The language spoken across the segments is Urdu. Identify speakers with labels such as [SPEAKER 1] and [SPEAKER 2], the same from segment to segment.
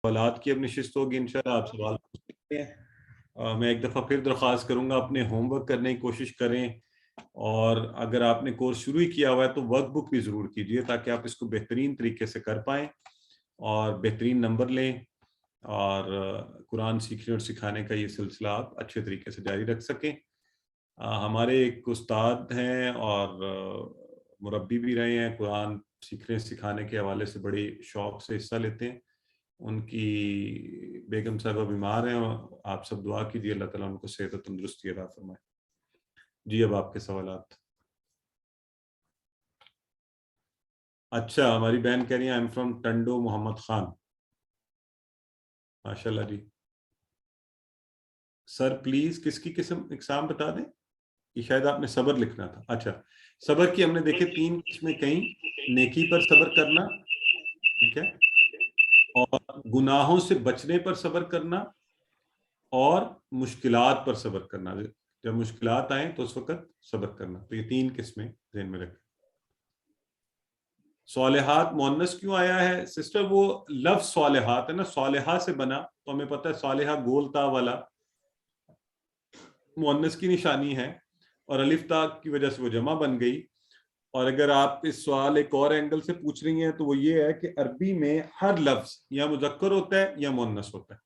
[SPEAKER 1] سوالات کی اب نشست ہوگی انشاءاللہ، آپ سوال پوچھ سکتے ہیں۔ میں ایک دفعہ پھر درخواست کروں گا اپنے ہوم ورک کرنے کی کوشش کریں، اور اگر آپ نے کورس شروع ہی کیا ہوا ہے تو ورک بک بھی ضرور کیجیے تاکہ آپ اس کو بہترین طریقے سے کر پائیں اور بہترین نمبر لیں، اور قرآن سیکھنے اور سکھانے کا یہ سلسلہ آپ اچھے طریقے سے جاری رکھ سکیں۔ ہمارے ایک استاد ہیں اور مربی بھی رہے ہیں، قرآن سیکھنے سکھانے کے حوالے سے بڑی شوق سے حصہ لیتے ہیں۔ ان کی بیگم صاحبہ بیمار ہیں، آپ سب دعا کیجیے اللہ تعالیٰ ان کو صحت و تندرستی عطا فرمائے۔ جی اب آپ کے سوالات۔ اچھا، ہماری بہن کہہ رہی ہیں I am from Tando Muhammad Khan, ماشاء اللہ جی۔ سر پلیز کس کی قسم اقسام بتا دیں، یہ شاید آپ نے صبر لکھنا تھا۔ اچھا، صبر کی ہم نے دیکھے 3 قسمیں کہیں، نیکی پر صبر کرنا، ٹھیک ہے، اور گناہوں سے بچنے پر صبر کرنا، اور مشکلات پر صبر کرنا۔ جب مشکلات آئیں تو اس وقت صبر کرنا، تو یہ 3 قسمیں ذہن میں رکھیں۔ صالحات مؤنث کیوں آیا ہے سسٹر؟ وہ لفظ صالحات ہے نا، صالحہ سے بنا، تو ہمیں پتہ ہے صالحہ گول تا والا مؤنث کی نشانی ہے، اور الف تا کی وجہ سے وہ جمع بن گئی۔ اور اگر آپ اس سوال ایک اور اینگل سے پوچھ رہی ہیں تو وہ یہ ہے کہ عربی میں ہر لفظ یا مذکر ہوتا ہے یا مؤنث ہوتا ہے،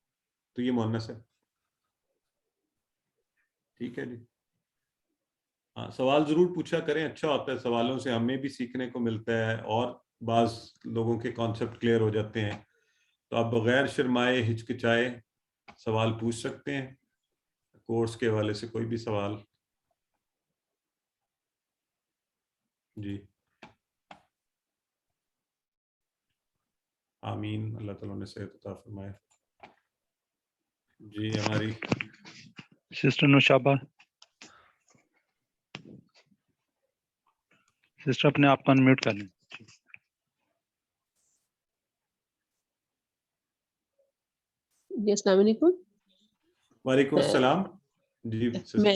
[SPEAKER 1] تو یہ مؤنث ہے، ٹھیک ہے جی۔ ہاں، سوال ضرور پوچھا کریں، اچھا ہوتا ہے، سوالوں سے ہمیں بھی سیکھنے کو ملتا ہے اور بعض لوگوں کے کانسیپٹ کلیئر ہو جاتے ہیں۔ تو آپ بغیر شرمائے ہچکچائے سوال پوچھ سکتے ہیں، کورس کے حوالے سے کوئی بھی سوال۔ جی آمین، اللہ تعالیٰ نے صحت عطا فرمائے۔ جی ہماری
[SPEAKER 2] سسٹر نوشابہ، سسٹر اپنے آپ کو انمیوٹ کر لیں۔
[SPEAKER 3] جی السلام علیکم۔
[SPEAKER 1] وعلیکم السلام۔ جی
[SPEAKER 3] میں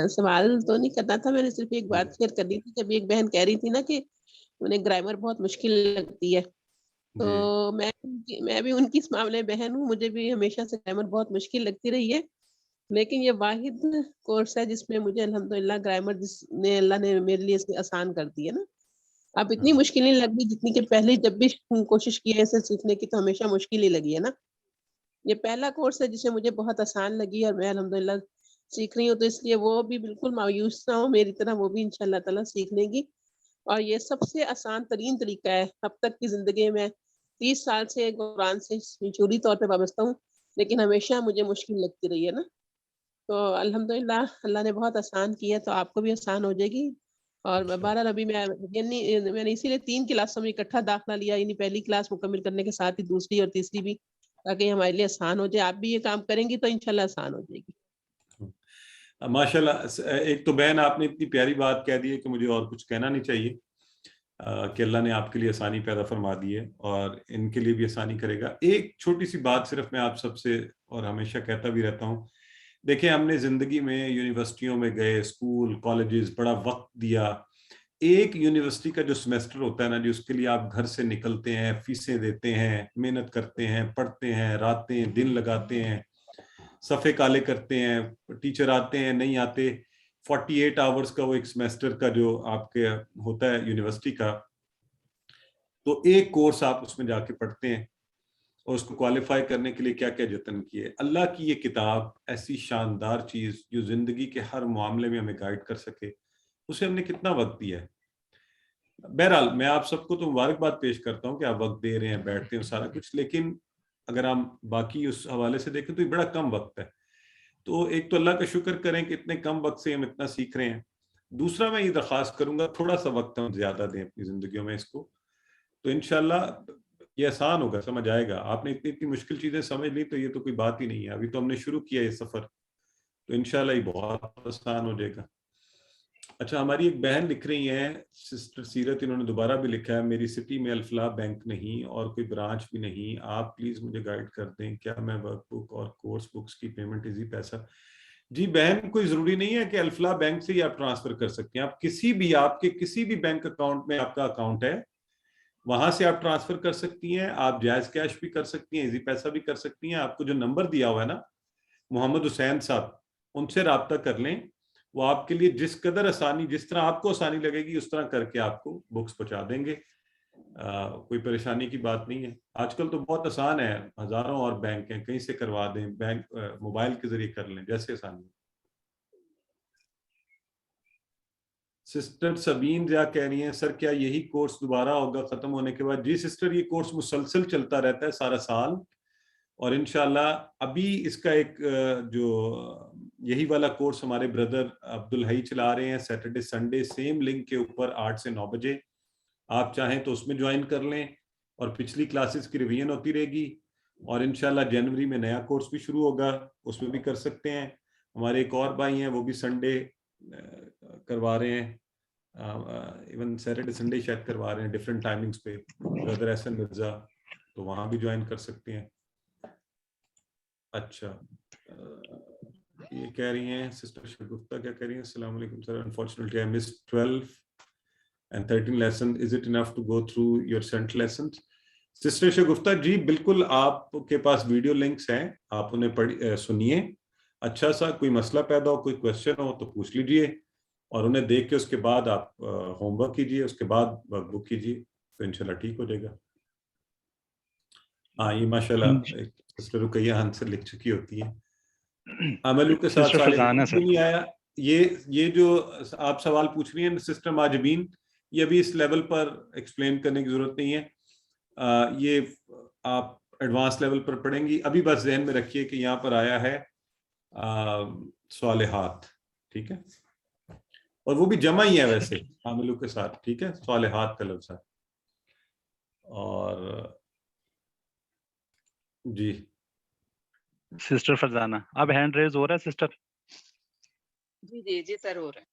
[SPEAKER 3] سوال تو نہیں کرنا تھا، میں نے صرف ایک بات شیئر کرنی تھی۔ جب ایک بہن کہہ رہی تھی نا کہ انہیں گرامر بہت مشکل لگتی ہے، تو میں بھی ان کی اس معاملے بہن ہوں، مجھے بھی ہمیشہ سے گرامر بہت مشکل لگتی رہی ہے، لیکن یہ واحد کورس ہے جس میں مجھے الحمدللہ گرامر جس نے اللہ نے میرے لیے اس آسان کر دی ہے نا۔ اب اتنی مشکل نہیں لگ رہی جتنی کہ پہلے جب بھی کوشش کی ہے اسے سیکھنے کی تو ہمیشہ مشکل ہی لگی ہے نا۔ یہ پہلا کورس ہے جسے مجھے بہت آسان لگی اور میں الحمدللہ سیکھ رہی ہوں، تو اس لیے وہ بھی بالکل مایوس نہ ہو میری طرح، وہ بھی انشاءاللہ تعالیٰ سیکھ لیں گی۔ اور یہ سب سے آسان ترین طریقہ ہے۔ اب تک کی زندگی میں 30 سال سے قرآن سے شعوری طور پہ وابستہ ہوں، لیکن ہمیشہ مجھے مشکل لگتی رہی ہے نا، تو الحمدللہ اللہ نے بہت آسان کیا، تو آپ کو بھی آسان ہو جائے گی۔ اور بہرحال ابھی میں نے اسی لیے 3 کلاسوں میں اکٹھا داخلہ لیا، یعنی پہلی کلاس مکمل کرنے کے ساتھ ہی دوسری اور تیسری بھی، تاکہ ہمارے لیے آسان ہو جائے۔ آپ بھی یہ کام کریں گی تو انشاءاللہ آسان ہو جائے گی۔
[SPEAKER 1] ماشاءاللہ، ایک تو بہن آپ نے اتنی پیاری بات کہہ دی ہے کہ مجھے اور کچھ کہنا نہیں چاہیے، کہ اللہ نے آپ کے لیے آسانی پیدا فرما دی ہے اور ان کے لیے بھی آسانی کرے گا۔ ایک چھوٹی سی بات صرف میں آپ سب سے اور ہمیشہ کہتا بھی رہتا ہوں، دیکھیں ہم نے زندگی میں یونیورسٹیوں میں گئے، اسکول کالجز، بڑا وقت دیا۔ ایک یونیورسٹی کا جو سیمسٹر ہوتا ہے نا جی، اس کے لیے آپ گھر سے نکلتے ہیں، فیسیں دیتے ہیں، محنت کرتے ہیں، پڑھتے ہیں، راتیں دن لگاتے ہیں، صفحے کالے کرتے ہیں، ٹیچر آتے ہیں نہیں آتے، 48 آورز کا وہ ایک سیمسٹر کا جو آپ کے ہوتا ہے یونیورسٹی کا، تو ایک کورس آپ اس میں جا کے پڑھتے ہیں اور اس کو کوالیفائی کرنے کے لیے کیا کیا جتن کیے۔ اللہ کی یہ کتاب ایسی شاندار چیز جو زندگی کے ہر معاملے میں ہمیں گائیڈ کر سکے، اسے ہم نے کتنا وقت دیا ہے۔ بہرحال میں آپ سب کو تو مبارکباد پیش کرتا ہوں کہ آپ وقت دے رہے ہیں، بیٹھتے ہیں سارا کچھ، لیکن اگر ہم باقی اس حوالے سے دیکھیں تو یہ بڑا کم وقت ہے۔ تو ایک تو اللہ کا شکر کریں کہ اتنے کم وقت سے ہم اتنا سیکھ رہے ہیں۔ دوسرا میں یہ درخواست کروں گا تھوڑا سا وقت ہم زیادہ دیں اپنی زندگیوں میں اس کو، تو انشاءاللہ یہ آسان ہوگا، سمجھ آئے گا۔ آپ نے اتنی مشکل چیزیں سمجھ لی تو یہ تو کوئی بات ہی نہیں ہے، ابھی تو ہم نے شروع کیا یہ سفر، تو انشاءاللہ یہ بہت آسان ہو جائے گا۔ اچھا، ہماری ایک بہن لکھ رہی ہیں سسٹر سیرت، انہوں نے دوبارہ بھی لکھا ہے، میری سٹی میں الفلاح بینک نہیں اور کوئی برانچ بھی نہیں، آپ پلیز مجھے گائیڈ کر دیں، کیا میں ورک بک اور کورس بکس کی پیمنٹ ایزی پیسہ؟ جی بہن، کوئی ضروری نہیں ہے کہ الفلاح بینک سے ہی آپ ٹرانسفر کر سکتے ہیں، آپ کسی بھی، آپ کے کسی بھی بینک اکاؤنٹ میں آپ کا اکاؤنٹ ہے، وہاں سے آپ ٹرانسفر کر سکتی ہیں, آپ جائز کیش بھی کر سکتی ہیں, ایزی پیسہ بھی کر سکتی ہیں. آپ کو جو نمبر دیا ہوا ہے نا محمد حسین صاحب, ان سے رابطہ کر لیں, وہ آپ کے لیے جس قدر آسانی, جس طرح آپ کو آسانی لگے گی اس طرح کر کے آپ کو بکس پہنچا دیں گے. کوئی پریشانی کی بات نہیں ہے. آج کل تو بہت آسان ہے, ہزاروں اور بینک ہیں, کہیں سے کروا دیں, بینک موبائل کے ذریعے کر لیں, جیسے آسانی. سسٹر سبین ضیاء کہہ رہی ہیں سر کیا یہی کورس دوبارہ ہوگا ختم ہونے کے بعد؟ جی سسٹر, یہ کورس مسلسل چلتا رہتا ہے سارا سال, اور انشاءاللہ ابھی اس کا ایک جو یہی والا کورس ہمارے بردر عبدالحی چلا رہے ہیں سیٹرڈے سنڈے سیم لنک کے اوپر 8 سے 9 بجے. آپ چاہیں تو اس میں جوائن کر لیں, اور پچھلی کلاسز کی ریویژن ہوتی رہے گی, اور انشاءاللہ جنوری میں نیا کورس بھی شروع ہوگا, اس میں بھی کر سکتے ہیں. ہمارے ایک اور بھائی ہیں وہ بھی سنڈے کروا رہے ہیں, ایون سیٹرڈے سنڈے شاید کروا رہے ہیں ڈفرینٹ ٹائمنگز پہ, بردر احسن مرزا, تو وہاں بھی جوائن کر سکتے ہیں. اچھا, یہ کہہ رہی ہیں سسٹر شگفتہ, کیا کہہ رہی ہیں؟ السلام علیکم سر, unfortunately I missed 12 and 13 lessons. Is it enough to go through your sent lessons? Sister Shagufta ji بالکل, آپ کے پاس ویڈیو لنکس ہیں, آپ انہیں سنیے, اچھا سا کوئی مسئلہ پیدا ہو, کوئی کوشچن ہو تو پوچھ لیجئے, اور انہیں دیکھ کے اس کے بعد آپ ہوم ورک کیجئے, اس کے بعد ورک بک کیجئے, تو انشاءاللہ ٹھیک ہو جائے گا. ہاں, یہ ماشاءاللہ سسٹر رقیہ آنسر لکھ چکی ہوتی ہیں. عملو کے ساتھ
[SPEAKER 2] سسٹر فضانہ سر
[SPEAKER 1] نہیں آیا. یہ جو آپ سوال پوچھ رہی ہیں سسٹر ماجبین, یہ ابھی اس لیول پر ایکسپلین کرنے کی ضرورت نہیں ہے, یہ آپ ایڈوانس لیول پر پڑھیں گی. ابھی بس ذہن میں رکھیے کہ یہاں پر آیا ہے صالحات, ٹھیک ہے, اور وہ بھی جمع ہی ہے ویسے عاملوں کے ساتھ, ٹھیک ہے, صالحات کا لفظ ہے. اور جی
[SPEAKER 2] سسٹر فرزانہ, اب ہینڈ ریز ہو رہا ہے سسٹر؟
[SPEAKER 4] جی سر ہو رہا ہے.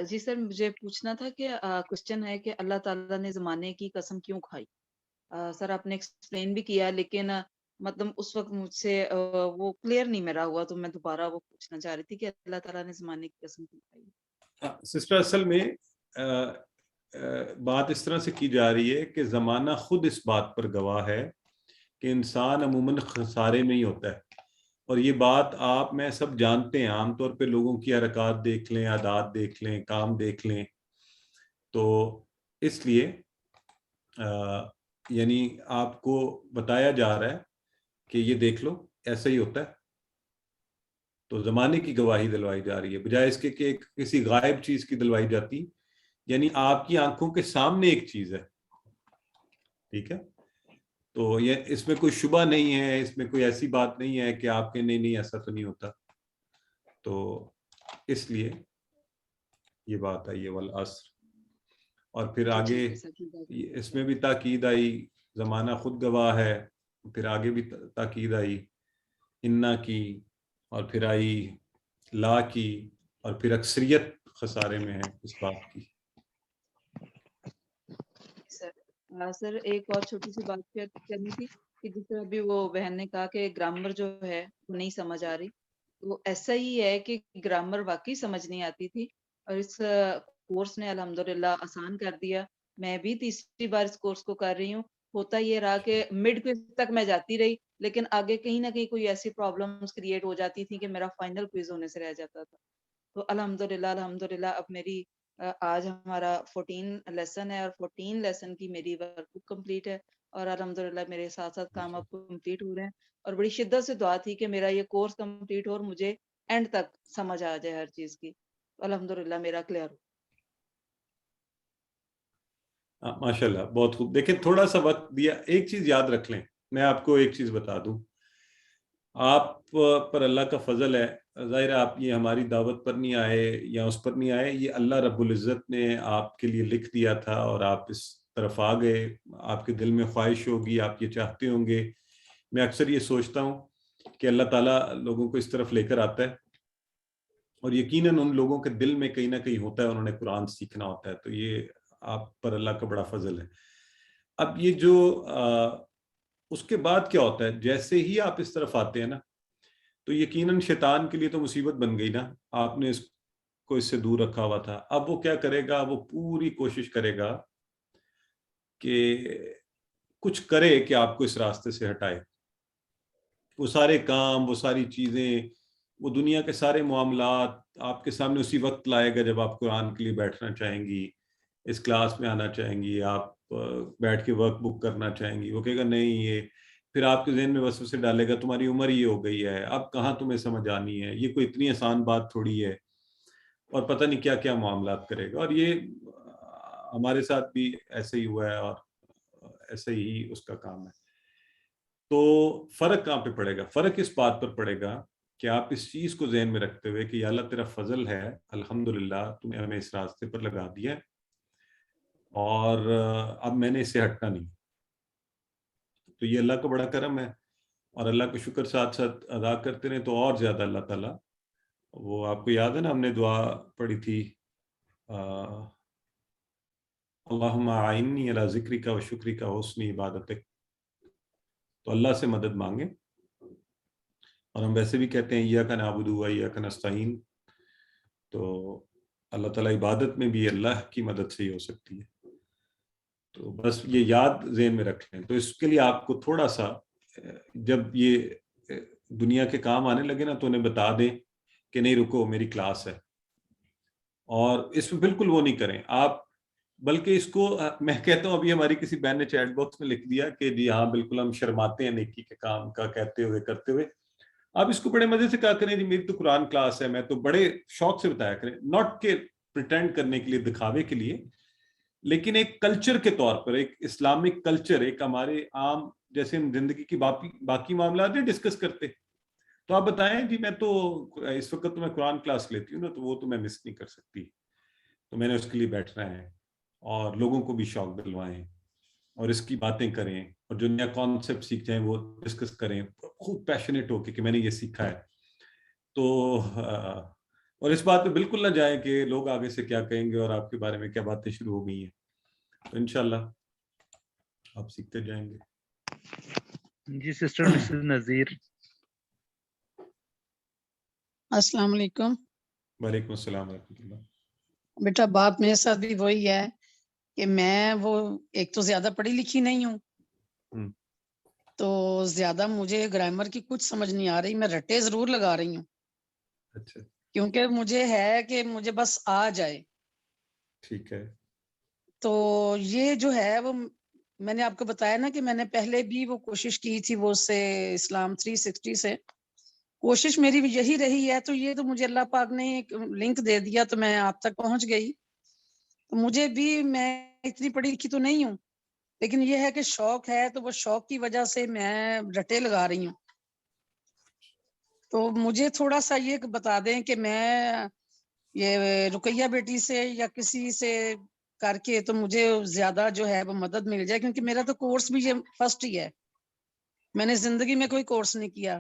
[SPEAKER 4] جی سر, مجھے پوچھنا تھا کہ کوشچن ہے کہ اللہ تعالیٰ نے زمانے کی قسم کیوں کھائی؟ سر آپ نے ایکسپلین بھی کیا, لیکن مطلب اس وقت مجھ سے وہ کلیئر نہیں میرا ہوا, تو میں دوبارہ وہ پوچھنا چاہ رہی تھی کہ اللہ تعالیٰ نے زمانے کی قسم کیوں کھائی؟
[SPEAKER 1] سسٹر اصل میں بات اس طرح سے کی جا رہی ہے کہ زمانہ خود اس بات پر گواہ ہے کہ انسان عموماً خسارے میں ہی ہوتا ہے, اور یہ بات آپ میں سب جانتے ہیں. عام طور پہ لوگوں کی حرکات دیکھ لیں, عادات دیکھ لیں, کام دیکھ لیں, تو اس لیے یعنی آپ کو بتایا جا رہا ہے کہ یہ دیکھ لو ایسا ہی ہوتا ہے. تو زمانے کی گواہی دلوائی جا رہی ہے بجائے اس کے کہ کسی غائب چیز کی دلوائی جاتی, یعنی آپ کی آنکھوں کے سامنے ایک چیز ہے, ٹھیک ہے. تو یہ اس میں کوئی شبہ نہیں ہے, اس میں کوئی ایسی بات نہیں ہے کہ آپ کے نہیں ایسا تو نہیں ہوتا. تو اس لیے یہ بات ہے, یہ والعصر. اور پھر آگے اس میں بھی تاکید آئی, زمانہ خود گواہ ہے, پھر آگے بھی تاکید آئی انا کی, اور پھر آئی لا کی, اور پھر اکثریت خسارے میں ہے اس بات کی.
[SPEAKER 4] سر ایک اور چھوٹی سی بات کرنی تھی کہ جس طرح ابھی وہ بہن نے کہا کہ گرامر جو ہے وہ نہیں سمجھ آ رہی, تو ایسا ہی ہے کہ گرامر واقعی سمجھ نہیں آتی تھی, اور اس کورس نے الحمدللہ آسان کر دیا. میں بھی تیسری بار اس کورس کو کر رہی ہوں. ہوتا یہ رہا کہ مڈ کوئز تک میں جاتی رہی, لیکن آگے کہیں نہ کہیں کوئی ایسی پرابلمز کریٹ ہو جاتی تھی کہ میرا فائنل کوئز ہونے سے رہ جاتا تھا. تو الحمدللہ اب میری آج ہمارا 14 لیسن ہے, اور 14 لیسن کی میری ورک بک کمپلیٹ ہے, اور الحمدللہ میرے ساتھ ساتھ کام اب کمپلیٹ ہو رہے ہیں. اور بڑی شدت سے دعا تھی کہ میرا یہ کورس کمپلیٹ ہو اور مجھے اینڈ تک سمجھ آ جائے ہر چیز کی. الحمدللہ میرا کلیئر ہو.
[SPEAKER 1] ماشاءاللہ, بہت خوب. دیکھیں تھوڑا سا وقت دیا, ایک چیز یاد رکھ لیں, میں آپ کو ایک چیز بتا دوں, آپ پر اللہ کا فضل ہے. ظاہر ہے آپ یہ ہماری دعوت پر نہیں آئے یا اس پر نہیں آئے, یہ اللہ رب العزت نے آپ کے لیے لکھ دیا تھا, اور آپ اس طرف آ گئے. آپ کے دل میں خواہش ہوگی, آپ یہ چاہتے ہوں گے. میں اکثر یہ سوچتا ہوں کہ اللہ تعالیٰ لوگوں کو اس طرف لے کر آتا ہے, اور یقیناً ان لوگوں کے دل میں کہیں نہ کہیں ہوتا ہے انہوں نے قرآن سیکھنا ہوتا ہے. تو یہ آپ پر اللہ کا بڑا فضل ہے. اب یہ جو اس کے بعد کیا ہوتا ہے, جیسے ہی آپ اس طرف آتے ہیں نا, تو یقیناً شیطان کے لیے تو مصیبت بن گئی نا, آپ نے اس کو اس سے دور رکھا ہوا تھا. اب وہ کیا کرے گا, وہ پوری کوشش کرے گا کہ کچھ کرے کہ آپ کو اس راستے سے ہٹائے. وہ سارے کام، وہ ساری چیزیں، وہ دنیا کے سارے معاملات آپ کے سامنے اسی وقت لائے گا جب آپ قرآن کے لیے بیٹھنا چاہیں گی، اس کلاس میں آنا چاہیں گی، آپ بیٹھ کے ورک بک کرنا چاہیں گی. وہ کہے گا نہیں، یہ پھر آپ کے ذہن میں وسوسے ڈالے گا تمہاری عمر یہ ہو گئی ہے، اب کہاں تمہیں سمجھ آنی ہے، یہ کوئی اتنی آسان بات تھوڑی ہے، اور پتہ نہیں کیا کیا معاملات کرے گا. اور یہ ہمارے ساتھ بھی ایسے ہی ہوا ہے اور ایسے ہی اس کا کام ہے. تو فرق کہاں پہ پڑے گا؟ فرق اس بات پر پڑے گا کہ آپ اس چیز کو ذہن میں رکھتے ہوئے کہ یا اللہ تیرا فضل ہے، الحمدللہ تم نے ہمیں اس راستے پر لگا دیا اور اب میں نے اس سے ہٹنا نہیں. تو یہ اللہ کا بڑا کرم ہے، اور اللہ کا شکر ساتھ ساتھ ادا کرتے رہیں تو اور زیادہ اللہ تعالیٰ. وہ آپ کو یاد ہے نا، ہم نے دعا پڑھی تھی اللہم اعنی علی ذکرک و شکرک و حسن عبادتک. تو اللہ سے مدد مانگیں، اور ہم ویسے بھی کہتے ہیں ایاک نعبد و ایاک نستعین. تو اللہ تعالیٰ عبادت میں بھی اللہ کی مدد سے ہی ہو سکتی ہے. تو بس یہ یاد ذہن میں رکھ لیں. تو اس کے لیے آپ کو تھوڑا سا جب یہ دنیا کے کام آنے لگے نا تو انہیں بتا دیں کہ نہیں رکو میری کلاس ہے. اور اس میں بالکل وہ نہیں کریں آپ، بلکہ اس کو میں کہتا ہوں، ابھی ہماری کسی بہن نے چیٹ باکس میں لکھ دیا کہ جی ہاں بالکل ہم شرماتے ہیں نیکی کے کام کا کہتے ہوئے کرتے ہوئے. آپ اس کو بڑے مزے سے کہا کریں جی میری تو قرآن کلاس ہے، میں تو بڑے شوق سے بتایا کریں، ناٹ کہ پریٹینڈ کرنے کے لیے، دکھاوے کے لیے، لیکن ایک کلچر کے طور پر، ایک اسلامک کلچر، ایک ہمارے عام جیسے ہم زندگی کی باقی معاملات نہیں ڈسکس کرتے. تو آپ بتائیں جی میں تو اس وقت تو میں قرآن کلاس لیتی ہوں نا، تو وہ تو میں مس نہیں کر سکتی، تو میں نے اس کے لیے بیٹھنا ہے. اور لوگوں کو بھی شوق دلوائیں اور اس کی باتیں کریں، اور جو نیا کانسیپٹ سیکھ جائیں وہ ڈسکس کریں خوب پیشنیٹ ہو کے کہ میں نے یہ سیکھا ہے. تو اور اس بات پہ بالکل نہ جائیں کہ لوگ آگے سے کیا کہیں گے اور آپ کے بارے میں کیا باتیں شروع ہو گئی ہیں. تو انشاءاللہ آپ سیکھتے جائیں گے.
[SPEAKER 2] جی سسٹر مسز نذیر.
[SPEAKER 5] السلام علیکم.
[SPEAKER 1] وعلیکم السلام ورحمۃ اللہ.
[SPEAKER 5] بیٹا بات میرے ساتھ بھی وہی ہے کہ میں وہ ایک تو زیادہ پڑھی لکھی نہیں ہوں، تو زیادہ مجھے گرامر کی کچھ سمجھ نہیں آ رہی. میں رٹے ضرور لگا رہی ہوں،
[SPEAKER 1] اچھا
[SPEAKER 5] کیونکہ مجھے ہے کہ مجھے بس آ جائے.
[SPEAKER 1] ٹھیک ہے.
[SPEAKER 5] تو یہ جو ہے وہ میں نے آپ کو بتایا نا کہ میں نے پہلے بھی وہ کوشش کی تھی، وہ سے اسلام 360 سے کوشش میری بھی یہی رہی ہے. تو یہ تو مجھے اللہ پاک نے ایک لنک دے دیا تو میں آپ تک پہنچ گئی. تو مجھے بھی، میں اتنی پڑھی لکھی تو نہیں ہوں، لیکن یہ ہے کہ شوق ہے، تو وہ شوق کی وجہ سے میں رٹے لگا رہی ہوں. تو مجھے تھوڑا سا یہ بتا دیں کہ میں یہ رقیہ بیٹی سے یا کسی سے کر کے تو مجھے زیادہ جو ہے وہ مدد مل جائے، کیونکہ میرا تو کورس بھی یہ فرسٹ ہی ہے، میں نے زندگی میں کوئی کورس نہیں کیا.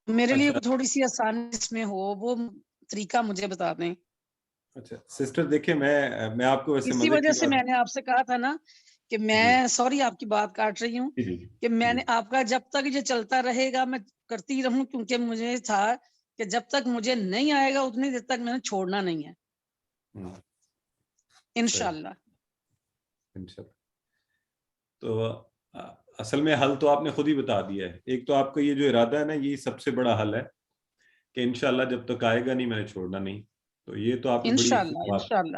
[SPEAKER 5] میرے لیے تھوڑی سی آسانی اس میں ہو، وہ طریقہ مجھے بتا دیں.
[SPEAKER 1] اچھا سسٹر دیکھیں، میں آپ کو ویسے
[SPEAKER 5] اسی وجہ سے میں نے آپ سے کہا تھا نا کہ میں سوری آپ کی بات کاٹ رہی ہوں کہ میں نے آپ کا جب تک یہ چلتا رہے گا میں کرتی رہوں، کیونکہ مجھے تھا کہ جب تک مجھے نہیں آئے گا اتنی دیر تک میں نے چھوڑنا نہیں ہے. انشاءاللہ.
[SPEAKER 1] تو اصل میں حل تو آپ نے خود ہی بتا دیا ہے. ایک تو آپ کا یہ جو ارادہ ہے نا، یہ سب سے بڑا حل ہے کہ انشاءاللہ جب تک آئے گا نہیں میں نے چھوڑنا نہیں. تو یہ تو آپ نے بڑی
[SPEAKER 5] انشاءاللہ.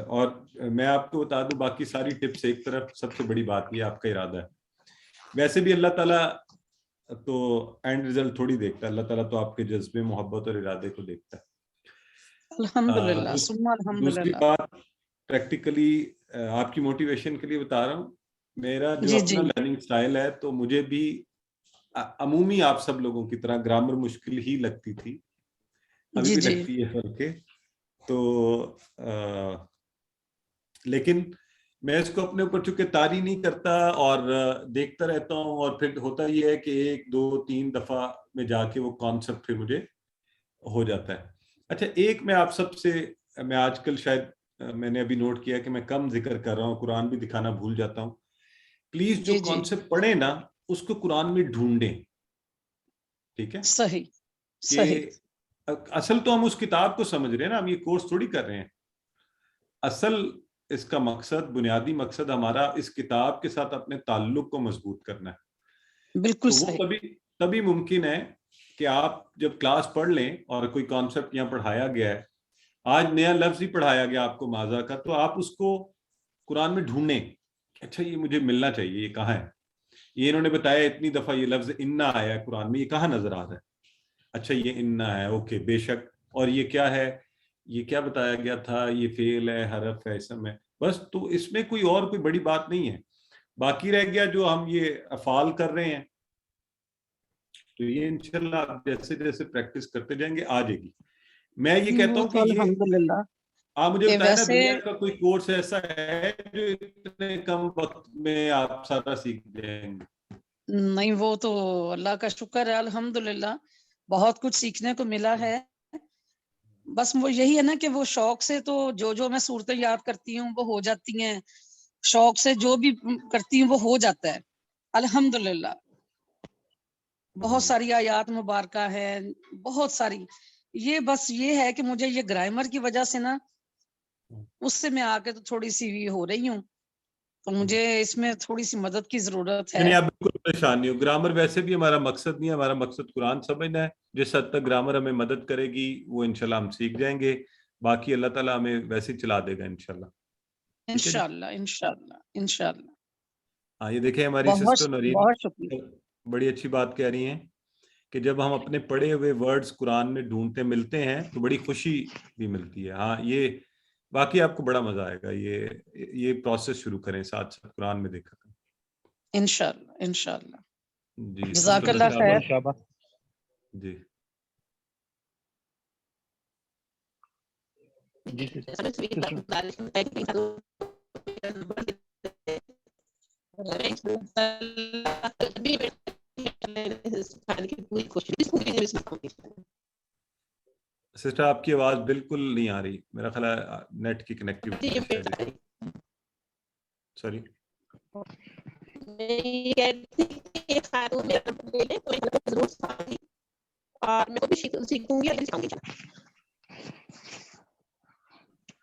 [SPEAKER 1] اور میں آپ کو بتا دوں باقی ساری ٹپس ایک طرف، سب سے بڑی بات یہ آپ کا ارادہ ہے. ویسے بھی اللہ تعالیٰ تو اینڈ رزلٹ تھوڑی دیکھتا ہے، اللہ تعالیٰ تو آپ کے جذبے، محبت اور ارادے کو دیکھتا ہے.
[SPEAKER 5] الحمدللہ ثم الحمدللہ.
[SPEAKER 1] دوسری بات پریکٹیکلی آپ کی موٹیویشن کے لیے بتا رہا ہوں، میرا جو اپنا لرننگ سٹائل ہے تو مجھے بھی عمومی آپ سب لوگوں کی طرح گرامر مشکل ہی لگتی تھی، ابھی بھی لگتی ہے فرق کے. تو لیکن میں اس کو اپنے اوپر چونکہ طاری نہیں کرتا اور دیکھتا رہتا ہوں، اور پھر ہوتا یہ ہے کہ 1 2 3 دفعہ میں جا کے وہ کانسیپٹ پھر مجھے ہو جاتا ہے. اچھا ایک میں آپ سب سے، میں آج کل شاید میں نے ابھی نوٹ کیا کہ میں کم ذکر کر رہا ہوں، قرآن بھی دکھانا بھول جاتا ہوں. پلیز جو کانسیپٹ پڑھیں نا اس کو قرآن میں ڈھونڈیں. ٹھیک ہے؟
[SPEAKER 5] صحیح.
[SPEAKER 1] کہ اصل تو ہم اس کتاب کو سمجھ رہے ہیں نا، ہم یہ کورس تھوڑی کر رہے ہیں. اصل اس کا مقصد، بنیادی مقصد ہمارا اس کتاب کے ساتھ اپنے تعلق کو مضبوط کرنا ہے.
[SPEAKER 5] بالکل
[SPEAKER 1] تو وہ
[SPEAKER 5] صحیح.
[SPEAKER 1] تبھی ممکن ہے کہ آپ جب کلاس پڑھ لیں اور کوئی کانسیپٹ یہاں پڑھایا گیا ہے، آج نیا لفظ ہی پڑھایا گیا آپ کو ماذا کا، تو آپ اس کو قرآن میں ڈھونڈیں کہ اچھا یہ مجھے ملنا چاہیے، یہ کہاں ہے، یہ انہوں نے بتایا اتنی دفعہ یہ لفظ انا آیا ہے قرآن میں، یہ کہاں نظر آ رہا ہے، اچھا یہ انا ہے، اوکے بے شک، اور یہ کیا ہے، یہ کیا بتایا گیا تھا، یہ فعل ہے، حرف ہے، اسم ہے، بس. تو اس میں کوئی بڑی بات نہیں ہے. باقی رہ گیا جو ہم یہ افعال کر رہے ہیں، تو یہ انشاءاللہ آپ جیسے جیسے پریکٹس کرتے جائیں گے آ جائے گی. میں یہ کہتا ہوں کہ یہ
[SPEAKER 5] الحمدللہ
[SPEAKER 1] آپ مجھے
[SPEAKER 5] کہ
[SPEAKER 1] بتائیں نا،
[SPEAKER 5] ویسے
[SPEAKER 1] دنیا کا کوئی کورس ایسا ہے جو اتنے کم وقت میں آپ سارا سیکھ جائیں گے؟
[SPEAKER 5] نہیں، وہ تو اللہ کا شکر ہے، الحمدللہ بہت کچھ سیکھنے کو ملا ہے. بس وہ یہی ہے نا کہ وہ شوق سے تو جو میں صورتیں یاد کرتی ہوں وہ ہو جاتی ہیں، شوق سے جو بھی کرتی ہوں وہ ہو جاتا ہے الحمدللہ. بہت ساری آیات مبارکہ ہے، بہت ساری. یہ بس یہ ہے کہ مجھے یہ گرامر کی وجہ سے نا اس سے میں آ کے تو تھوڑی سی ہو رہی ہوں، تو مجھے اس میں تھوڑی سی مدد کی ضرورت ہے.
[SPEAKER 1] نہیں، آپ بالکل پریشان نہیں ہو. گرامر ویسے بھی ہمارا مقصد نہیں ہے، ہمارا مقصد قرآن سمجھنا ہے. جس حد تک گرامر ہمیں مدد کرے گی وہ انشاءاللہ ہم سیکھ جائیں گے، باقی اللہ تعالیٰ ہمیں ویسے ہی چلا دے گا انشاءاللہ.
[SPEAKER 5] انشاءاللہ انشاءاللہ انشاءاللہ.
[SPEAKER 1] ہاں، یہ دیکھیں ہماری سسٹر نورین
[SPEAKER 5] بہت شکریہ.
[SPEAKER 1] بڑی اچھی بات کہہ رہی ہیں کہ جب ہم اپنے پڑھے ہوئے ورڈز قرآن میں ڈھونڈتے ملتے ہیں تو بڑی خوشی بھی ملتی ہے. ہاں، یہ واقعی آپ کو بڑا مزہ آئے گا. یہ پروسیس شروع کریں، ساتھ ساتھ قرآن میں دیکھا کریں.
[SPEAKER 5] انشاءاللہ انشاءاللہ.
[SPEAKER 1] جی
[SPEAKER 5] جزاک
[SPEAKER 1] سسٹر
[SPEAKER 5] اللہ خیر.
[SPEAKER 2] شابہ.
[SPEAKER 1] جی
[SPEAKER 2] جی
[SPEAKER 1] سسٹر آپ کی آواز بالکل نہیں آ رہی، میرا خیال ہے نیٹ کی کنیکٹیوٹی. سوری.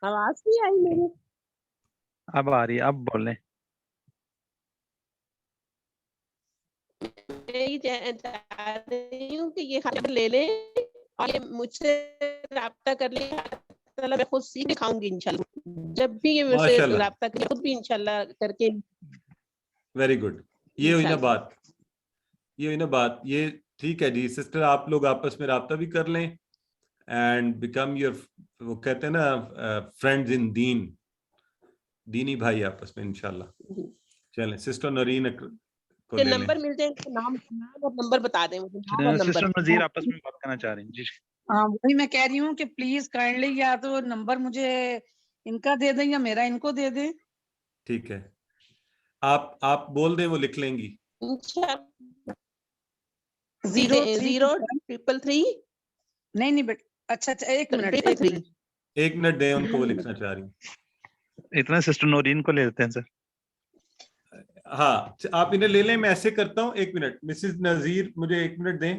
[SPEAKER 3] آواز نہیں آئی میری؟
[SPEAKER 2] اب آ رہی ہے، اب بولیں.
[SPEAKER 3] میں یہ چاہ رہی ہوں کہ یہ خبر لے لیں اور یہ مجھ سے رابطہ کر لیں، میں خود سیکھ دکھاؤں گی انشاءاللہ. جب بھی یہ مجھ سے رابطہ کرے خود بھی انشاءاللہ کر کے.
[SPEAKER 1] Very good. یہ ہوئی نا بات، یہ ٹھیک ہے جی. سسٹر آپ لوگ آپس میں رابطہ بھی کر لیں اینڈ بیکم یور، وہ کہتے ہیں نا فرینڈز ان دین، دینی بھائی آپس میں انشاءاللہ. چلیں سسٹر نورین کو لے لیں.
[SPEAKER 3] نمبر ملتے ہیں، نام اور نمبر بتا دیں مجھے، نام اور نمبر.
[SPEAKER 2] سسٹر نذیر آپس میں بات کرنا چاہ رہی ہیں. جی
[SPEAKER 5] ہاں، وہی میں کہہ رہی ہوں کہ پلیز کائنڈلی یا تو نمبر مجھے ان کا دے دیں یا میرا ان کو دے دیں.
[SPEAKER 1] ٹھیک ہے، آپ بول دیں، وہ لکھ لیں گی.
[SPEAKER 3] 03333.
[SPEAKER 5] نہیں بیٹ، اچھا ایک
[SPEAKER 1] منٹ دیں ان کو، وہ لکھنا چاہ رہی ہیں.
[SPEAKER 2] اتنا سسٹر نورین کو لے لیتے ہیں سر.
[SPEAKER 1] ہاں آپ انہیں لے لیں، میں ایسے کرتا ہوں. ایک منٹ مسز نذیر، مجھے ایک منٹ دیں.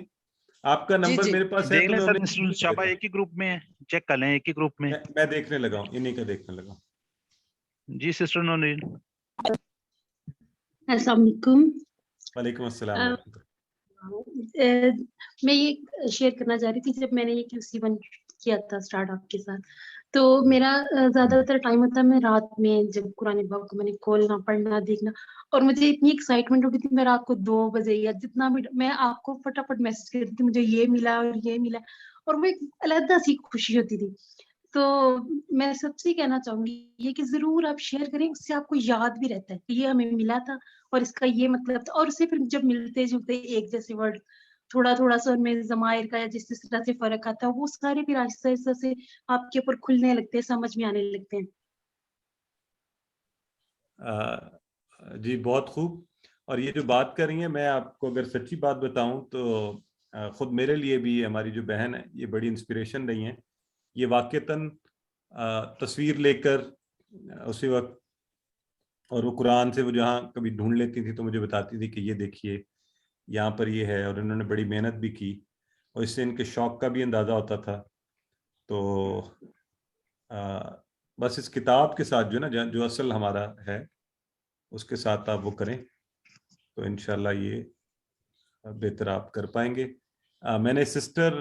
[SPEAKER 1] آپ کا نمبر میرے پاس ہے
[SPEAKER 2] دیکھ
[SPEAKER 1] تو
[SPEAKER 2] لیں
[SPEAKER 1] میں
[SPEAKER 2] سر، مسٹر شابہ ایک ہی گروپ میں ہے، چیک کر لیں ایک ہی گروپ میں.
[SPEAKER 1] میں دیکھنے لگا ہوں، انہیں کا دیکھنے لگا ہوں.
[SPEAKER 2] جی سسٹر نورین.
[SPEAKER 6] السلام علیکم.
[SPEAKER 1] وعلیکم السلام.
[SPEAKER 6] میں یہ شیئر کرنا چاہ رہی تھی، جب میں نے یہ QC1 کیا تھا سٹارٹ آپ کے ساتھ، تو میرا زیادہ تر ٹائم ہوتا ہے میں رات میں جب قرآن پاک کو میں نے کھولنا پڑھنا دیکھنا، اور مجھے اتنی ایکسائٹمنٹ ہوتی تھی میں رات کو 2 بجے یا جتنا بھی میں آپ کو فٹافٹ میسج کرتی تھی مجھے یہ ملا اور یہ ملا، اور وہ ایک علیحدہ سی خوشی ہوتی تھی. تو میں سب سے کہنا چاہوں گی یہ کہ ضرور آپ شیئر کریں، اس سے آپ کو یاد بھی رہتا ہے کہ یہ ہمیں ملا تھا اور اس کا یہ مطلب تھا. اور اسے پھر جب ملتے جلتے ایک جیسے ورڈ تھوڑا تھوڑا سا ان میں ضمائر کا یا جس طرح سے فرق آتا ہے، وہ سارے پھر آہستہ آہستہ سے آپ کے اوپر کھلنے لگتے ہیں، سمجھ میں آنے لگتے ہیں.
[SPEAKER 1] جی بہت خوب. اور یہ جو بات کر رہی ہیں، میں آپ کو اگر سچی بات بتاؤں تو خود میرے لیے بھی ہماری جو بہن ہے یہ بڑی انسپریشن رہی ہیں. یہ واقعتاً تصویر لے کر اسی وقت، اور وہ قرآن سے وہ جہاں کبھی ڈھونڈ لیتی تھی تو مجھے بتاتی تھی کہ یہ دیکھیے یہاں پر یہ ہے، اور انہوں نے بڑی محنت بھی کی اور اس سے ان کے شوق کا بھی اندازہ ہوتا تھا. تو بس اس کتاب کے ساتھ جو نا جو اصل ہمارا ہے اس کے ساتھ آپ وہ کریں تو انشاءاللہ یہ بہتر آپ کر پائیں گے. میں نے سسٹر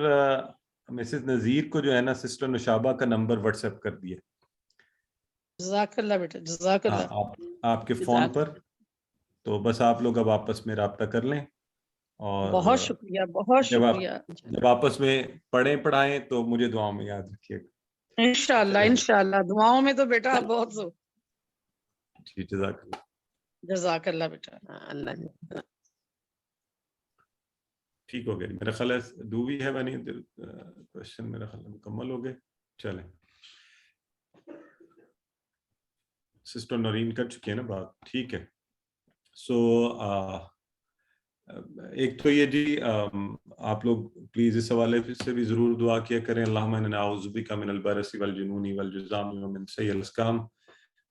[SPEAKER 1] مسز نذیر کو جو ہے نا سسٹر نشابہ کا نمبر واٹس ایپ کر دیا.
[SPEAKER 5] جزاک اللہ بیٹا، جزاک اللہ.
[SPEAKER 1] آپ کے فون پر، تو بس آپ لوگ اب آپس میں رابطہ کر لیں اور
[SPEAKER 5] بہت شکریہ، بہت شکریہ.
[SPEAKER 1] جب آپس میں پڑھائیں تو مجھے دعاؤں میں یاد رکھیے گا.
[SPEAKER 5] انشاءاللہ انشاءاللہ دعاؤں میں تو بیٹا بہت
[SPEAKER 1] جی جزاک اللہ.
[SPEAKER 5] جزاک اللہ بیٹا.
[SPEAKER 3] اللہ
[SPEAKER 1] ٹھیک ہو گیا میرا خیال ہے. Do we have any question? میرا خیال ہے مکمل ہو گئے. چلیں سسٹر نورین کر چکی ہے نا بات. ٹھیک ہے. سو ایک تو یہ جی آپ لوگ پلیز اس حوالے سے بھی ضرور دعا کیا کریں. اللہم انا نعوذ بک من البرص والجنون والجذام ومن سیء الاسقام.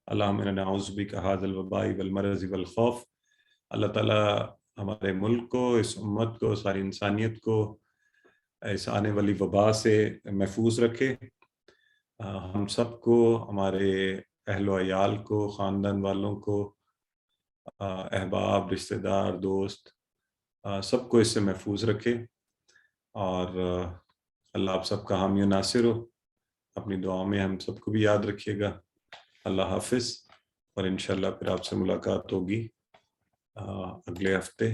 [SPEAKER 1] اللہم انا نعوذ بک هذا الوباء والمرض والخوف. اللہ تعالیٰ ہمارے ملک کو، اس امت کو، ساری انسانیت کو اس آنے والی وبا سے محفوظ رکھے. ہم سب کو، ہمارے اہل و عیال کو، خاندان والوں کو، احباب، رشتہ دار، دوست، سب کو اس سے محفوظ رکھے. اور اللہ آپ سب کا حامی و ناصر ہو. اپنی دعاؤں میں ہم سب کو بھی یاد رکھیے گا. اللہ حافظ. اور انشاءاللہ پھر آپ سے ملاقات ہوگی اگلے ہفتے.